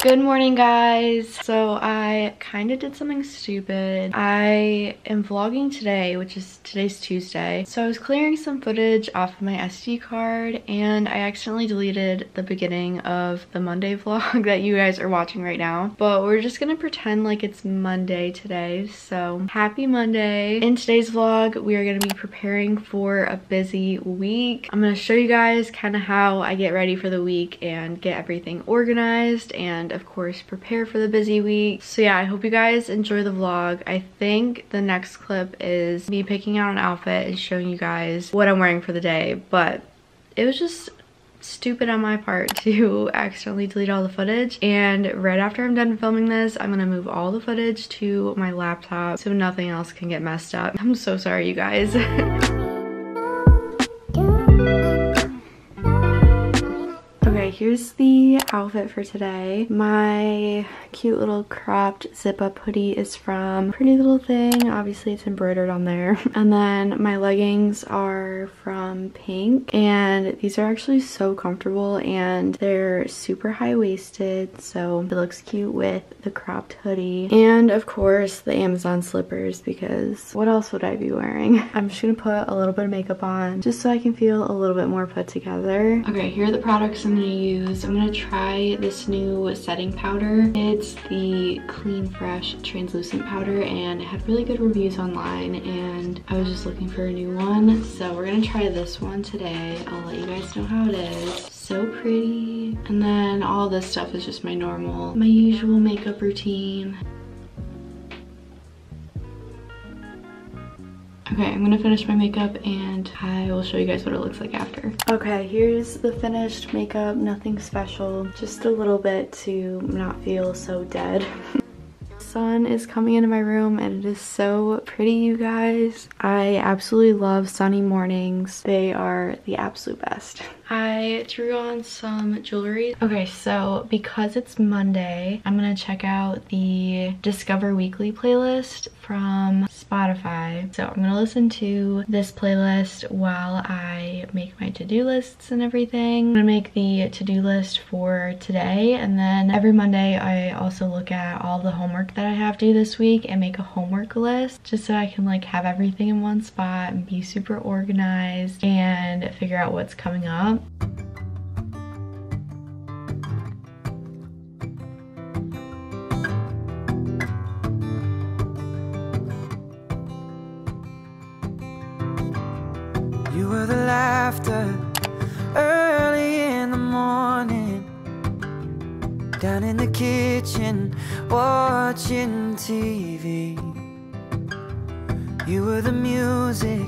Good morning, guys. So I kind of did something stupid. I am vlogging today, today's Tuesday. So I was clearing some footage off of my SD card and I accidentally deleted the beginning of the Monday vlog that you guys are watching right now. But we're just gonna pretend like it's Monday today. So happy Monday. In today's vlog, we are gonna be preparing for a busy week. I'm gonna show you guys kind of how I get ready for the week and get everything organized and of course prepare for the busy week. So yeah, I hope you guys enjoy the vlog. I think the next clip is me picking out an outfit and showing you guys what I'm wearing for the day, but it was just stupid on my part to accidentally delete all the footage, and right after I'm done filming this, I'm gonna move all the footage to my laptop so nothing else can get messed up. I'm so sorry, you guys. Okay, here's the outfit for today. My cute little cropped zip-up hoodie is from Pretty Little Thing. Obviously, it's embroidered on there. And then my leggings are from Pink. And these are actually so comfortable and they're super high-waisted. So it looks cute with the cropped hoodie. And of course, the Amazon slippers, because what else would I be wearing? I'm just gonna put a little bit of makeup on just so I can feel a little bit more put together. Okay, here are the products I'm gonna use. I'm gonna try this new setting powder. It's the Clean Fresh translucent powder and it had really good reviews online and I was just looking for a new one. So we're gonna try this one today. I'll let you guys know how it is. So pretty. And then all this stuff is just my usual makeup routine. Okay, I'm gonna finish my makeup and I will show you guys what it looks like after. Okay, here's the finished makeup. Nothing special, just a little bit to not feel so dead. Sun is coming into my room and it is so pretty, you guys. I absolutely love sunny mornings. They are the absolute best. I threw on some jewelry. Okay, so because it's Monday, I'm gonna check out the Discover Weekly playlist from Spotify. So I'm gonna listen to this playlist while I make my to-do lists and everything. I'm gonna make the to-do list for today, and then every Monday I also look at all the homework that I have due this week and make a homework list just so I can like have everything in one spot and be super organized and figure out what's coming up. You were the laughter early in the morning, down in the kitchen watching TV. You were the music.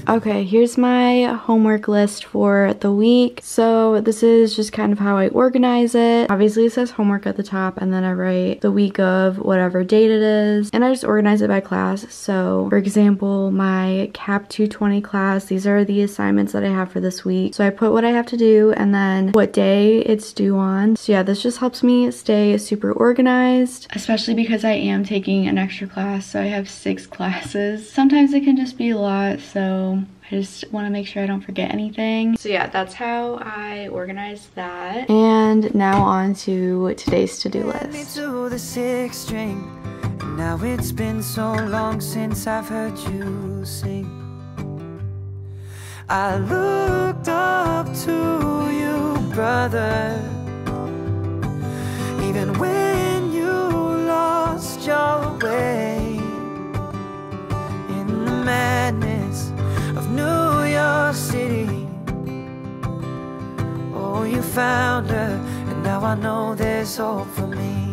Okay, here's my homework list for the week. So this is just kind of how I organize it. Obviously it says homework at the top and then I write the week of whatever date it is. And I just organize it by class. So for example, my CAP 220 class, these are the assignments that I have for this week. So I put what I have to do and then what day it's due on. So yeah, this just helps me stay super organized, especially because I am taking an extra class. So I have 6 classes. Sometimes it can just be a lot, so I just want to make sure I don't forget anything. So yeah, that's how I organize that. And now on to today's to-do list. To the 6th string, and now it's been so long since I've heard you sing. I looked up to you, brother, even when you lost your way in the madness of New York City. Oh, you found her, and now I know there's hope for me.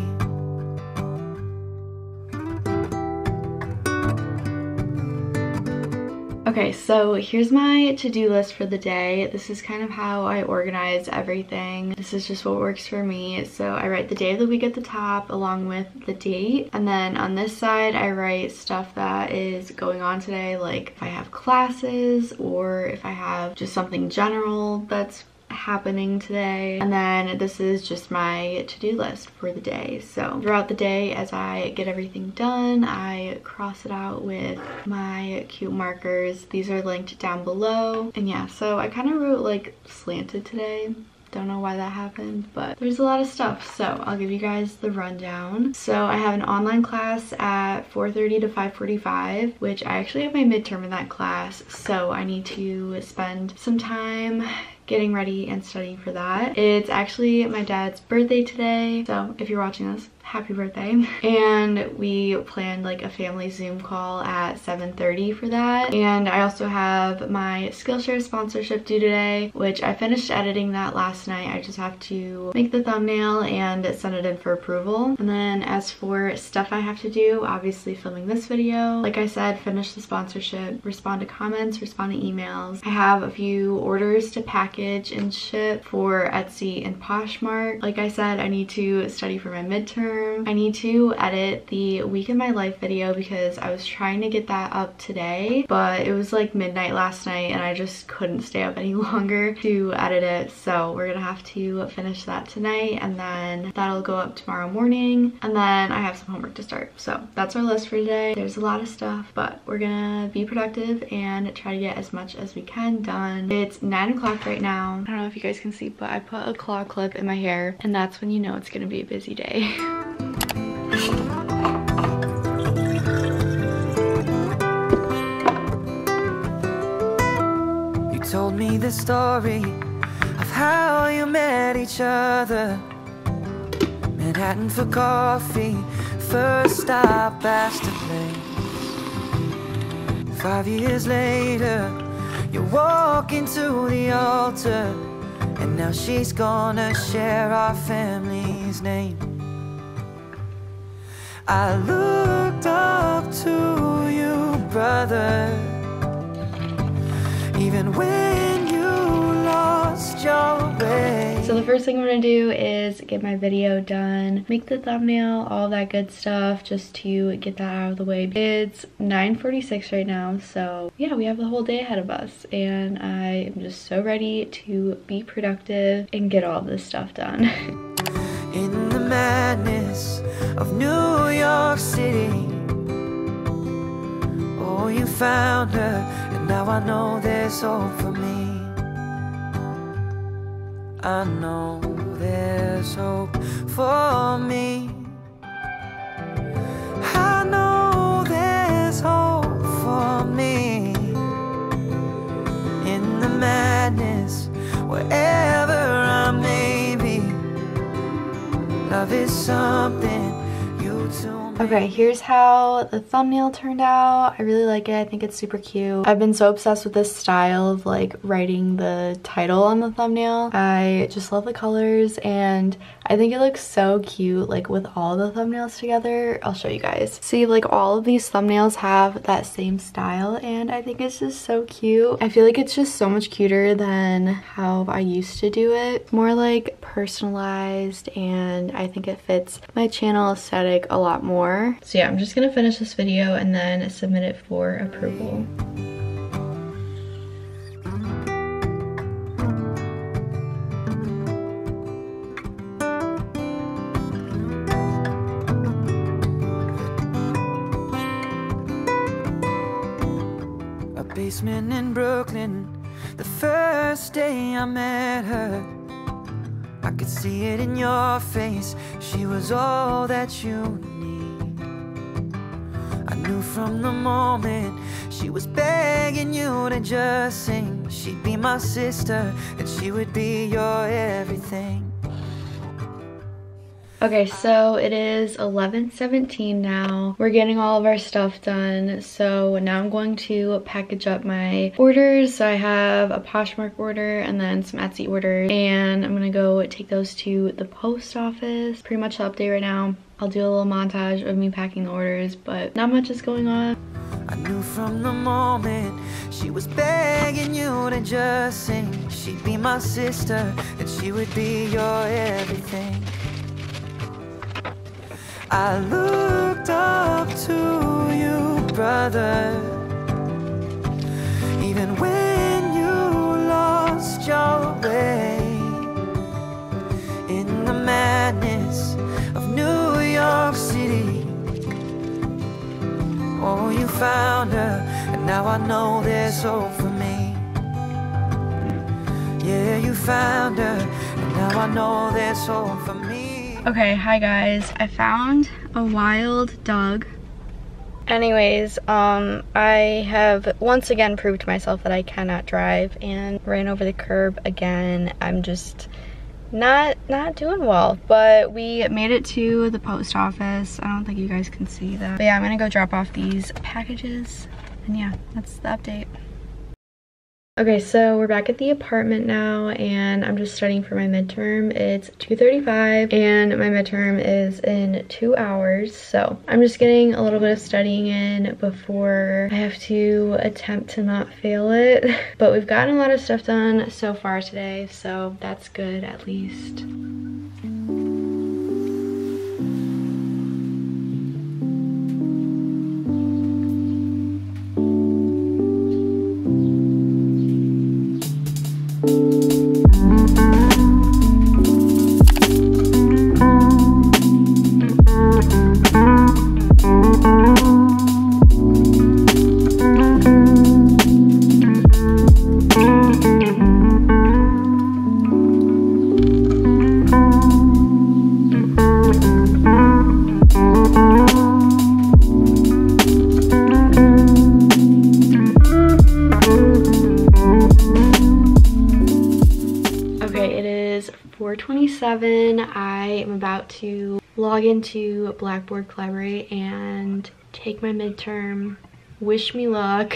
Okay, so here's my to-do list for the day. This is kind of how I organize everything. This is just what works for me. So I write the day of the week at the top along with the date. And then on this side, I write stuff that is going on today, like if I have classes or if I have just something general that's happening today. And then this is just my to-do list for the day. So throughout the day, as I get everything done, I cross it out with my cute markers. These are linked down below. And yeah, so I kind of wrote like slanted today. Don't know why that happened, but there's a lot of stuff. So I'll give you guys the rundown. So I have an online class at 4:30 to 5:45, which I actually have my midterm in that class. So I need to spend some time getting ready and studying for that. It's actually my dad's birthday today, so if you're watching this, happy birthday. And we planned like a family Zoom call at 7:30 for that. And I also have my Skillshare sponsorship due today, which I finished editing that last night. I just have to make the thumbnail and send it in for approval. And then as for stuff I have to do, obviously filming this video, like I said, finish the sponsorship, respond to comments, respond to emails. I have a few orders to package and ship for Etsy and Poshmark. Like I said, I need to study for my midterm. I need to edit the week in my life video because I was trying to get that up today, but it was like midnight last night and I just couldn't stay up any longer to edit it. So we're gonna have to finish that tonight, and then that'll go up tomorrow morning. And then I have some homework to start. So that's our list for today. There's a lot of stuff, but we're gonna be productive and try to get as much as we can done. It's 9 o'clock right now. I don't know if you guys can see, but I put a claw clip in my hair, and that's when you know it's gonna be a busy day. You told me the story of how you met each other. Manhattan for coffee, first stop Astor Place. 5 years later, you walk into the altar, and now she's gonna share our family's name. I looked up to you, brother, even when you lost your way. So the first thing I'm gonna do is get my video done, make the thumbnail, all that good stuff, just to get that out of the way. It's 9:46 right now, so yeah, we have the whole day ahead of us, and I am just so ready to be productive and get all this stuff done. In the madness of New York City, oh, you found her, and now I know there's hope for me. I know there's hope for me. I know there's hope for me. In the madness, wherever I may be, love is something you two. Okay, here's how the thumbnail turned out. I really like it. I think it's super cute. I've been so obsessed with this style of like writing the title on the thumbnail. I just love the colors, and I think it looks so cute like with all the thumbnails together. I'll show you guys. See, like all of these thumbnails have that same style, and I think it's just so cute. I feel like it's just so much cuter than how I used to do it. More like personalized, and I think it fits my channel aesthetic a lot more. So yeah, I'm just gonna finish this video and then submit it for approval. A basement in Brooklyn, the first day I met her. I could see it in your face, she was all that you need. I knew from the moment she was begging you to just sing. She'd be my sister, and she would be your everything. Okay, so it is 11:17 now. We're getting all of our stuff done. So now I'm going to package up my orders. So I have a Poshmark order and then some Etsy orders. And I'm gonna go take those to the post office. Pretty much the update right now. I'll do a little montage of me packing the orders, but not much is going on. I knew from the moment she was begging you to just sing. She'd be my sister, and she would be your everything. I looked up to you, brother, even when you lost your way. In the madness of New York City, oh, you found her, and now I know there's hope for me. Yeah, you found her, and I know there's hope for me. Okay, hi guys. I found a wild dog. Anyways, I have once again proved to myself that I cannot drive and ran over the curb again. I'm just not doing well, but we made it to the post office. I don't think you guys can see that. But yeah, I'm gonna go drop off these packages, and yeah, that's the update. Okay, so we're back at the apartment now, and I'm just studying for my midterm. It's 2:35, and my midterm is in 2 hours, so I'm just getting a little bit of studying in before I have to attempt to not fail it. But we've gotten a lot of stuff done so far today, so that's good at least. Okay, it is 4:27. I am about to log into Blackboard Collaborate and take my midterm. Wish me luck.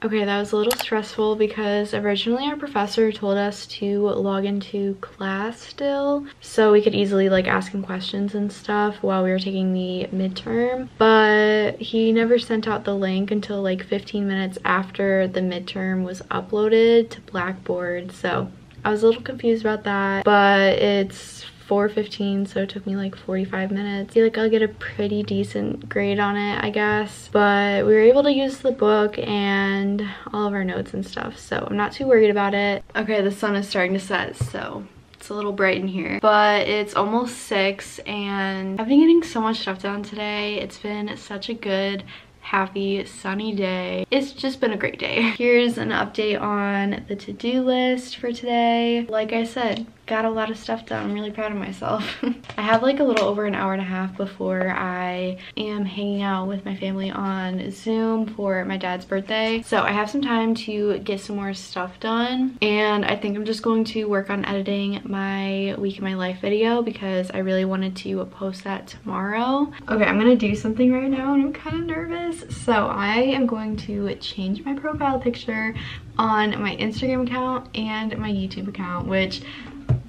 Okay, that was a little stressful because originally our professor told us to log into class still so we could easily like ask him questions and stuff while we were taking the midterm, but he never sent out the link until like 15 minutes after the midterm was uploaded to Blackboard, so I was a little confused about that, but it's 4:15, so it took me like 45 minutes. I feel like I'll get a pretty decent grade on it, I guess, but we were able to use the book and all of our notes and stuff, so I'm not too worried about it. Okay, the sun is starting to set, so it's a little bright in here, but it's almost 6 and I've been getting so much stuff done today. It's been such a good, happy, sunny day. It's just been a great day. Here's an update on the to-do list for today. Like I said, got a lot of stuff done. I'm really proud of myself. I have like a little over an hour and a half before I am hanging out with my family on Zoom for my dad's birthday. So I have some time to get some more stuff done, and I think I'm just going to work on editing my week in my life video because I really wanted to post that tomorrow. Okay, I'm gonna do something right now and I'm kind of nervous. So I am going to change my profile picture on my Instagram account and my YouTube account, which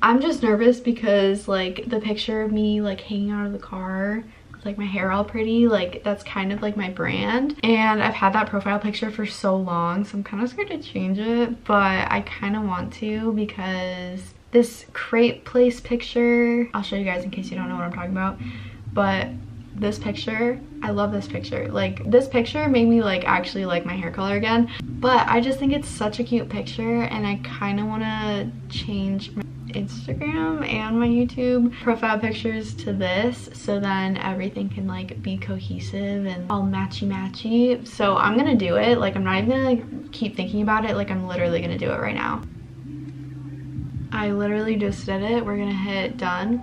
I'm just nervous because like the picture of me like hanging out of the car with like my hair all pretty, like that's kind of like my brand, and I've had that profile picture for so long, so I'm kind of scared to change it, but I kind of want to because this crepe place picture, I'll show you guys in case you don't know what I'm talking about, but this picture, I love this picture. Like this picture made me like actually like my hair color again, but I just think it's such a cute picture and I kind of want to change my Instagram and my YouTube profile pictures to this so then everything can like be cohesive and all matchy. So I'm gonna do it. Like I'm not even gonna like, keep thinking about it. Like I'm literally gonna do it right now. I literally just did it. We're gonna hit done.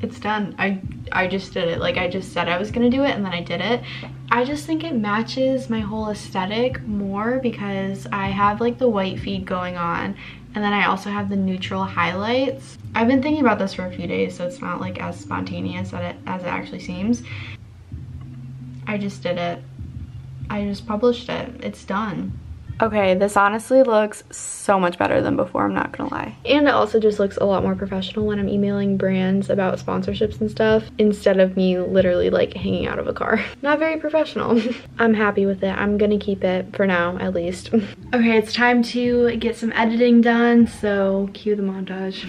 It's done. I just did it. Like I just said I was gonna do it and then I did it. I just think it matches my whole aesthetic more because I have like the white feed going on and then I also have the neutral highlights. I've been thinking about this for a few days, so it's not like as spontaneous as it actually seems. I just did it. I just published it. It's done. Okay, this honestly looks so much better than before, I'm not gonna lie. And it also just looks a lot more professional when I'm emailing brands about sponsorships and stuff instead of me literally like hanging out of a car. Not very professional. I'm happy with it. I'm gonna keep it for now, at least. Okay, it's time to get some editing done, so cue the montage.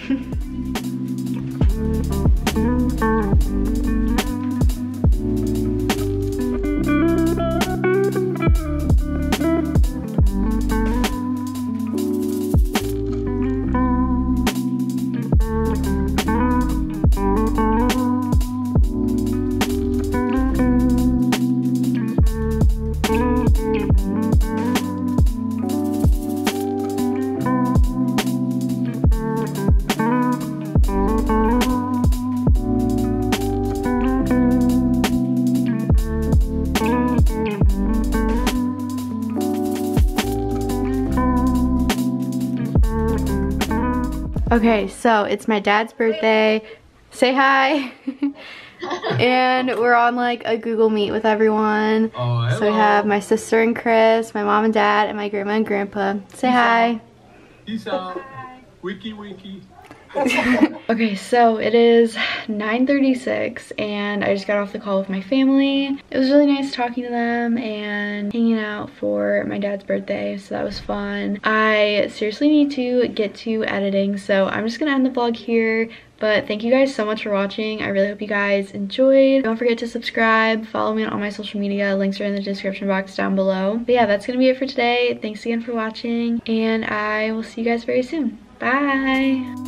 Okay, so it's my dad's birthday. Say hi. And we're on like a Google Meet with everyone. Oh, hello. So we have my sister and Chris, my mom and dad, and my grandma and grandpa. Say hi. Peace out. Wiki wiki. Okay, so it is 9:36 and I just got off the call with my family. It was really nice talking to them and hanging out for my dad's birthday, so that was fun. I seriously need to get to editing, so I'm just gonna end the vlog here. But thank you guys so much for watching. I really hope you guys enjoyed. Don't forget to subscribe, follow me on all my social media. Links are in the description box down below. But yeah, that's gonna be it for today. Thanks again for watching, and I will see you guys very soon. Bye!